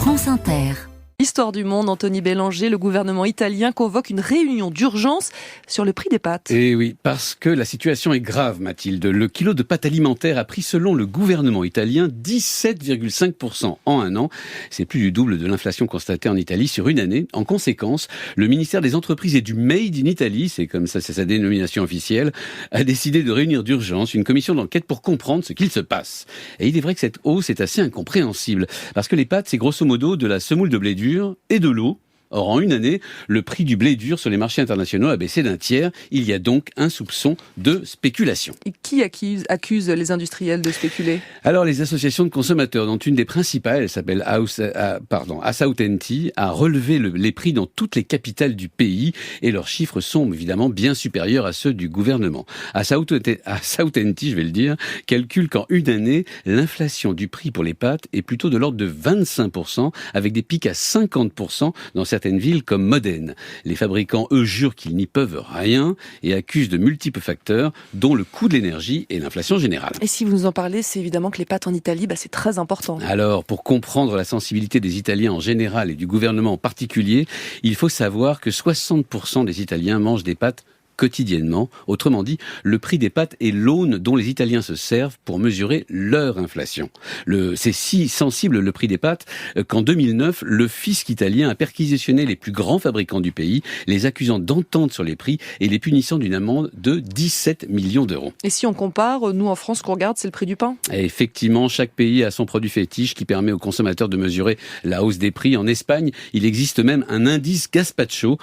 France Inter. Histoire du monde, Anthony Bélanger, le gouvernement italien convoque une réunion d'urgence sur le prix des pâtes. Et oui, parce que la situation est grave, Mathilde. Le kilo de pâtes alimentaires a pris, selon le gouvernement italien, 17,5% en un an. C'est plus du double de l'inflation constatée en Italie sur une année. En conséquence, le ministère des Entreprises et du Made in Italy, c'est comme ça, c'est sa dénomination officielle, a décidé de réunir d'urgence une commission d'enquête pour comprendre ce qu'il se passe. Et il est vrai que cette hausse est assez incompréhensible, parce que les pâtes, c'est grosso modo de la semoule de blé dur et de l'eau. Or, en une année, le prix du blé dur sur les marchés internationaux a baissé d'un tiers. Il y a donc un soupçon de spéculation. Et qui accuse les industriels de spéculer ? Alors, les associations de consommateurs, dont une des principales, elle s'appelle Asautenti, a relevé les prix dans toutes les capitales du pays et leurs chiffres sont évidemment bien supérieurs à ceux du gouvernement. Asautenti, je vais le dire, calcule qu'en une année, l'inflation du prix pour les pâtes est plutôt de l'ordre de 25%, avec des pics à 50% dans certaines villes comme Modène. Les fabricants, eux, jurent qu'ils n'y peuvent rien et accusent de multiples facteurs, dont le coût de l'énergie et l'inflation générale. Et si vous nous en parlez, c'est évidemment que les pâtes en Italie, c'est très important. Alors, pour comprendre la sensibilité des Italiens en général et du gouvernement en particulier, il faut savoir que 60% des Italiens mangent des pâtes quotidiennement. Autrement dit, le prix des pâtes est l'aune dont les Italiens se servent pour mesurer leur inflation. C'est si sensible le prix des pâtes qu'en 2009, le fisc italien a perquisitionné les plus grands fabricants du pays, les accusant d'entente sur les prix et les punissant d'une amende de 17 millions d'euros. Et si on compare, nous en France, ce qu'on regarde, c'est le prix du pain ? Et effectivement, chaque pays a son produit fétiche qui permet aux consommateurs de mesurer la hausse des prix. En Espagne, il existe même un indice Gaspacho.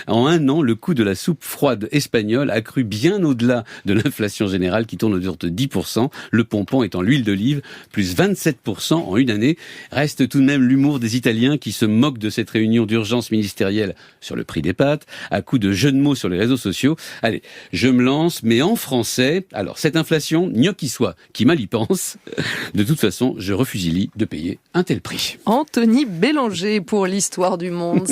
En un an, le coût de la soupe froide espagnole a cru bien au-delà de l'inflation générale qui tourne autour de 10%. Le pompon étant l'huile d'olive, plus 27% en une année. Reste tout de même l'humour des Italiens qui se moquent de cette réunion d'urgence ministérielle sur le prix des pâtes, à coups de jeux de mots sur les réseaux sociaux. Allez, je me lance, mais en français. Alors, cette inflation, gnocchi soit, qui mal y pense. De toute façon, je refusilie de payer un tel prix. Anthony Bélanger pour l'Histoire du monde.